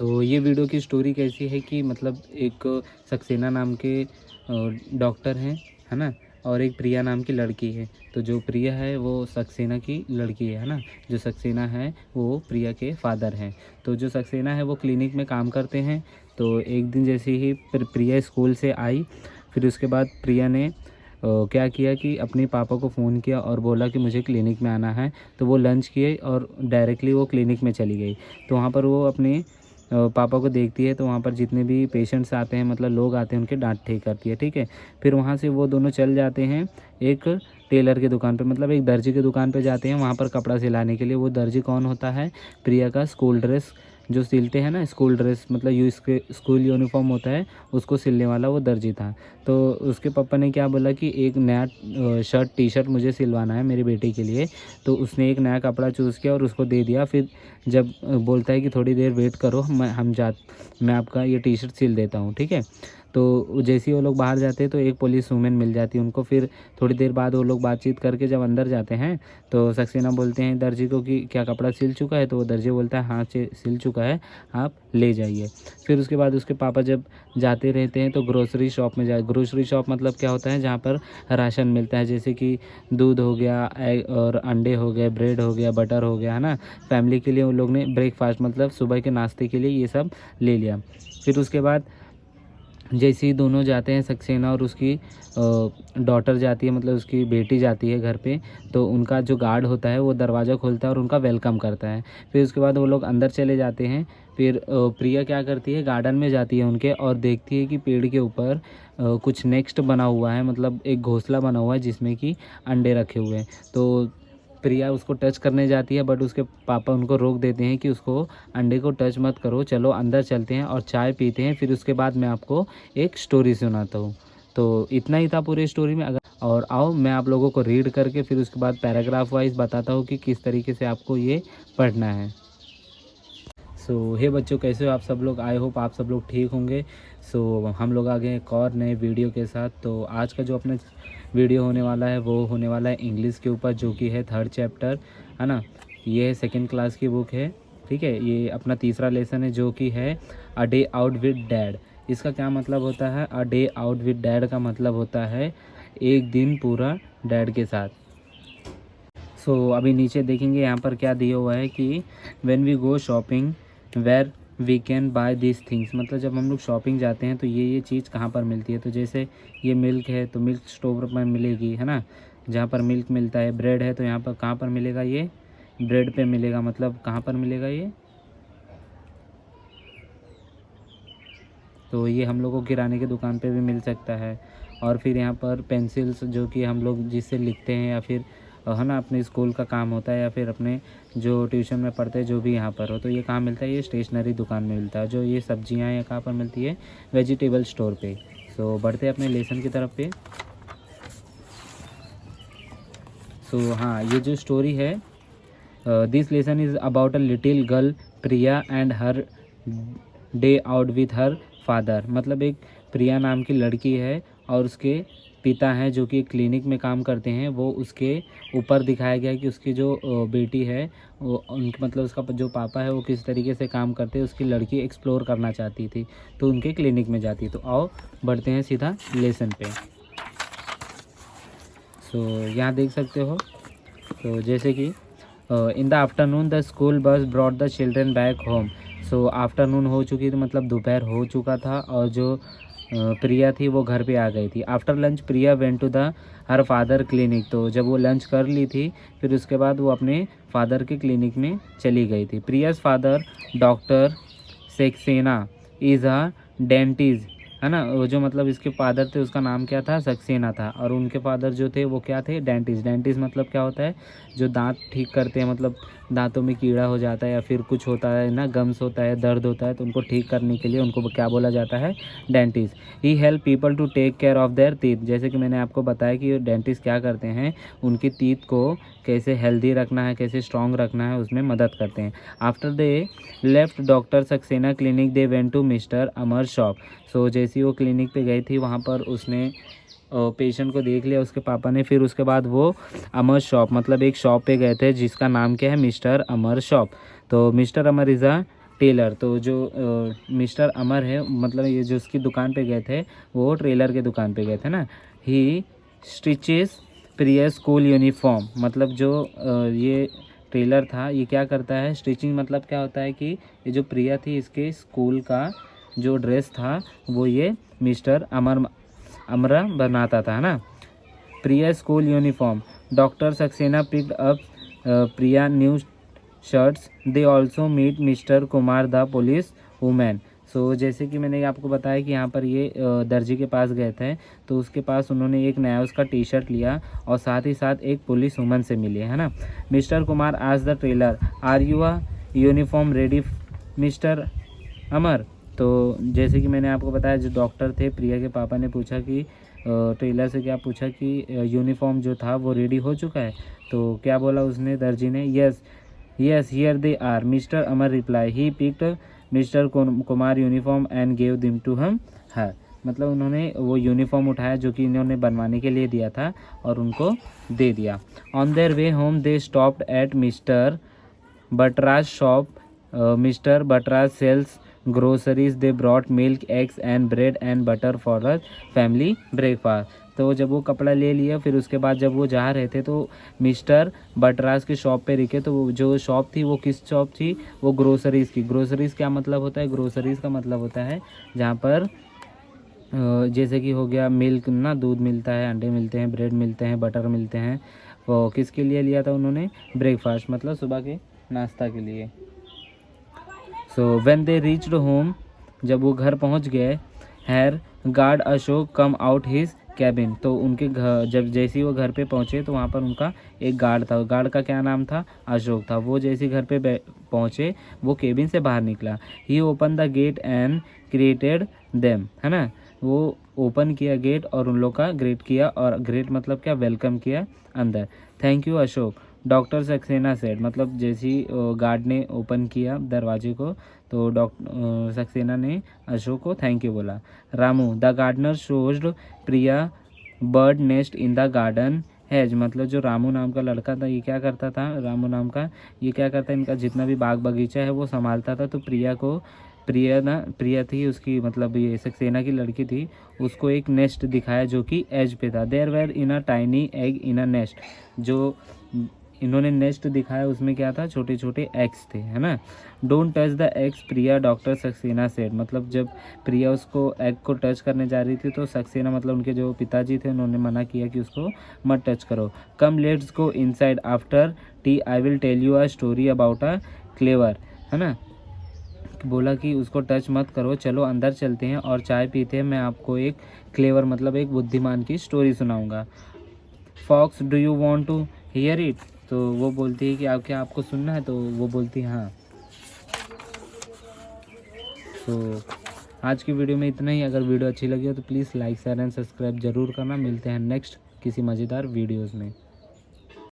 ये वीडियो की स्टोरी कैसी है कि मतलब एक सक्सेना नाम के डॉक्टर हैं, है ना? और एक प्रिया नाम की लड़की है। तो जो प्रिया है वो सक्सेना की लड़की है ना? जो सक्सेना है वो प्रिया के फादर हैं। तो जो सक्सेना है वो क्लिनिक में काम करते हैं। तो एक दिन जैसे ही प्रिया स्कूल से आई, फिर उसके बाद प्रिया ने क्या किया कि अपने पापा को फ़ोन किया और बोला कि मुझे क्लिनिक में आना है। तो वो लंच किए और डायरेक्टली वो क्लिनिक में चली गई। तो वहाँ पर वो अपने पापा को देखती है, तो वहाँ पर जितने भी पेशेंट्स आते हैं, मतलब लोग आते हैं, उनके डांट ठीक करती है, ठीक है। फिर वहाँ से वो दोनों चल जाते हैं एक टेलर की दुकान पे, मतलब एक दर्जी की दुकान पे जाते हैं वहाँ पर कपड़ा सिलाने के लिए। वो दर्जी कौन होता है? प्रिया का स्कूल ड्रेस जो सिलते हैं ना, स्कूल ड्रेस मतलब स्कूल यूनिफॉर्म होता है, उसको सिलने वाला वो दर्जी था। तो उसके पापा ने क्या बोला कि एक नया शर्ट टी शर्ट मुझे सिलवाना है मेरी बेटी के लिए। तो उसने एक नया कपड़ा चूज़ किया और उसको दे दिया। फिर जब बोलता है कि थोड़ी देर वेट करो, मैं आपका ये टी शर्ट सिल देता हूँ, ठीक है। तो जैसे ही वो लोग बाहर जाते हैं तो एक पुलिस वूमेन मिल जाती है उनको। फिर थोड़ी देर बाद वो लोग बातचीत करके जब अंदर जाते हैं तो सक्सेना बोलते हैं दर्जी को कि क्या कपड़ा सिल चुका है? तो वो दर्जी बोलता है हाँ सिल चुका है, आप ले जाइए। फिर उसके बाद उसके पापा जब जाते रहते हैं तो ग्रोसरी शॉप में जाए। ग्रोसरी शॉप मतलब क्या होता है? जहाँ पर राशन मिलता है, जैसे कि दूध हो गया, एग और अंडे हो गए, ब्रेड हो गया, बटर हो गया, है ना। फैमिली के लिए उन लोग ने ब्रेकफास्ट मतलब सुबह के नाश्ते के लिए ये सब ले लिया। फिर उसके बाद जैसे ही दोनों जाते हैं, सक्सेना और उसकी डॉटर जाती है, मतलब उसकी बेटी जाती है घर पे, तो उनका जो गार्ड होता है वो दरवाज़ा खोलता है और उनका वेलकम करता है। फिर उसके बाद वो लोग अंदर चले जाते हैं। फिर प्रिया क्या करती है, गार्डन में जाती है उनके और देखती है कि पेड़ के ऊपर कुछ नेक्स्ट बना हुआ है, मतलब एक घोंसला बना हुआ है जिसमें कि अंडे रखे हुए हैं। तो प्रिया उसको टच करने जाती है, बट उसके पापा उनको रोक देते हैं कि उसको अंडे को टच मत करो, चलो अंदर चलते हैं और चाय पीते हैं, फिर उसके बाद मैं आपको एक स्टोरी सुनाता हूँ। तो इतना ही था पूरे स्टोरी में। अगर और आओ मैं आप लोगों को रीड करके फिर उसके बाद पैराग्राफ वाइज बताता हूँ कि किस तरीके से आपको ये पढ़ना है। हे बच्चों, कैसे हो आप सब लोग? आई होप आप सब लोग ठीक होंगे। हम लोग आ गए एक और नए वीडियो के साथ। तो आज का जो अपना वीडियो होने वाला है वो होने वाला है इंग्लिश के ऊपर, जो कि है 3rd चैप्टर, है ना। ये 2nd क्लास की बुक है, ठीक है। ये अपना तीसरा लेसन है जो कि है a day out with dad. इसका क्या मतलब होता है? A day out with dad का मतलब होता है एक दिन पूरा डैड के साथ। अभी नीचे देखेंगे यहाँ पर क्या दिया हुआ है कि when we go shopping where we can buy this things, मतलब जब हम लोग शॉपिंग जाते हैं तो ये चीज़ कहाँ पर मिलती है। तो जैसे ये मिल्क है तो मिल्क स्टोर पर मिलेगी, है ना, जहाँ पर मिल्क मिलता है। ब्रेड है तो यहाँ पर कहाँ पर मिलेगा? ये ब्रेड पे मिलेगा, मतलब कहाँ पर मिलेगा ये? तो ये हम लोग को किराने की दुकान पे भी मिल सकता है। और फिर यहाँ पर पेंसिल्स जो कि हम लोग जिससे लिखते हैं, या फिर है ना अपने स्कूल का काम होता है, या फिर अपने जो ट्यूशन में पढ़ते हैं, जो भी यहाँ पर हो, तो ये कहाँ मिलता है? ये स्टेशनरी दुकान में मिलता है। जो ये सब्जियाँ हैं कहाँ पर मिलती है? वेजिटेबल स्टोर पे। बढ़ते हैं अपने लेसन की तरफ पे। हाँ, ये जो स्टोरी है, this lesson is about a little girl Priya and her day out with her father. मतलब एक प्रिया नाम की लड़की है और उसके पिता हैं जो कि क्लिनिक में काम करते हैं। वो उसके ऊपर दिखाया गया है कि उसकी जो बेटी है वो उनके मतलब उसका जो पापा है वो किस तरीके से काम करते हैं। उसकी लड़की एक्सप्लोर करना चाहती थी तो उनके क्लिनिक में जाती। तो आओ बढ़ते हैं सीधा लेसन पे। यहाँ देख सकते हो, तो जैसे कि in the afternoon the school bus brought the children back home. Afternoon हो चुकी थी, मतलब दोपहर हो चुका था, और जो प्रिया थी वो घर पे आ गई थी। After lunch Priya went to the her father clinic. तो जब वो लंच कर ली थी फिर उसके बाद वो अपने फादर के क्लिनिक में चली गई थी। Priya's father doctor Saxena is a dentist, है ना। वो जो मतलब इसके फादर थे उसका नाम क्या था? सक्सेना था। और उनके फादर जो थे वो क्या थे? डेंटिस्ट। डेंटिस्ट मतलब क्या होता है? जो दांत ठीक करते हैं, मतलब दांतों में कीड़ा हो जाता है या फिर कुछ होता है ना, गम्स होता है, दर्द होता है, तो उनको ठीक करने के लिए उनको क्या बोला जाता है? Dentist. He help people to take care of their teeth. जैसे कि मैंने आपको बताया कि डेंटिस्ट क्या करते हैं, उनकी टीथ को कैसे हेल्दी रखना है, कैसे स्ट्रॉन्ग रखना है, उसमें मदद करते हैं। After they left doctor Saxena clinic they went to mister Amar shop. जैसी वो क्लिनिक पे गई थी वहाँ पर उसने पेशेंट को देख लिया उसके पापा ने। फिर उसके बाद वो अमर शॉप मतलब एक शॉप पे गए थे जिसका नाम क्या है? Mister Amar shop. तो mister Amar is a tailor. तो जो मिस्टर अमर है, मतलब ये जो उसकी दुकान पे गए थे, वो टेलर के दुकान पे गए थे ना। ही स्टिचेस प्रिया स्कूल यूनिफॉर्म, मतलब जो ये टेलर था, ये क्या करता है, स्टिचिंग मतलब क्या होता है कि ये जो प्रिया थी, इसके स्कूल का जो ड्रेस था वो ये मिस्टर अमरा बनाता था ना। Priya school uniform, doctor Saxena picked up Priya new shirts, they also meet mister Kumar the police women. So जैसे कि मैंने आपको बताया कि यहाँ पर ये दर्जी के पास गए थे, तो उसके पास उन्होंने एक नया उसका टी शर्ट लिया और साथ ही साथ एक पुलिस वुमन से मिले, है ना। मिस्टर कुमार आज the tailor, are you a uniform ready mister Amar. तो जैसे कि मैंने आपको बताया, जो डॉक्टर थे, प्रिया के पापा ने पूछा कि टेलर से क्या पूछा कि यूनिफॉर्म जो था वो रेडी हो चुका है। तो क्या बोला उसने, दर्जी ने, yes yes here they are mister Amar reply, he picked mister Kumar uniform and gave them to him her. मतलब उन्होंने वो यूनिफॉर्म उठाया जो कि इन्होंने बनवाने के लिए दिया था और उनको दे दिया। On their way home they stopped at mister Batraj shop, mister Batraj sells groceries, they brought milk eggs and bread and butter for a family breakfast. तो जब वो कपड़ा ले लिया, फिर उसके बाद जब वो जा रहे थे तो मिस्टर बटराज की शॉप पे रुके। तो वो जो शॉप थी वो किस शॉप थी, वो ग्रोसरीज़ की। ग्रोसरीज़ क्या मतलब होता है, ग्रोसरीज़ का मतलब होता है जहाँ पर जैसे कि हो गया मिल्क ना, दूध मिलता है, अंडे मिलते हैं, ब्रेड मिलते हैं, बटर मिलते हैं। वो किसके लिए लिया था उन्होंने, ब्रेकफास्ट मतलब सुबह के नाश्ता के लिए। So when they reached home, जब वो घर पहुंच गए, their guard Ashok come out his cabin. तो उनके घर जब जैसे ही वो घर पे पहुंचे तो वहाँ पर उनका एक गार्ड था। गार्ड का क्या नाम था, अशोक था। वो जैसे ही घर पे पहुंचे, वो केबिन से बाहर निकला। He open the gate and created them, है ना। वो ओपन किया गेट और उन लोग का ग्रेट किया, और ग्रेट मतलब क्या, वेलकम किया अंदर। Thank you Ashok, doctor Saxena said, मतलब जैसे ही गार्ड ने ओपन किया दरवाजे को तो डॉक्टर सक्सेना ने अशोक को थैंक यू बोला। Ramu the gardener showed Priya bird nest in the garden has, मतलब जो रामू नाम का लड़का था, ये क्या करता था, रामू नाम का, ये क्या करता है, इनका जितना भी बाग बगीचा है वो संभालता था। तो प्रिया थी उसकी, मतलब ये सक्सेना की लड़की थी, उसको एक नेस्ट दिखाया जो कि एज पे था। There were in a tiny egg in a nest, जो इन्होंने नेस्ट दिखाया उसमें क्या था, छोटे छोटे एग्स थे, है ना। Don't touch the eggs Priya, doctor Saxena said, मतलब जब प्रिया उसको एग को टच करने जा रही थी तो सक्सेना मतलब उनके जो पिताजी थे उन्होंने मना किया कि उसको मत टच करो। Come let's go inside after tea, I will tell you a story about a clever, है ना। बोला कि उसको टच मत करो, चलो अंदर चलते हैं और चाय पीते हैं, मैं आपको एक क्लेवर मतलब एक बुद्धिमान की स्टोरी सुनाऊंगा। Fox do you want to hear it, तो वो बोलती है कि आप क्या, आपको सुनना है, तो वो बोलती है हाँ। तो आज की वीडियो में इतना ही। अगर वीडियो अच्छी लगी हो तो please like share and subscribe जरूर करना। मिलते हैं नेक्स्ट किसी मज़ेदार वीडियोज़ में।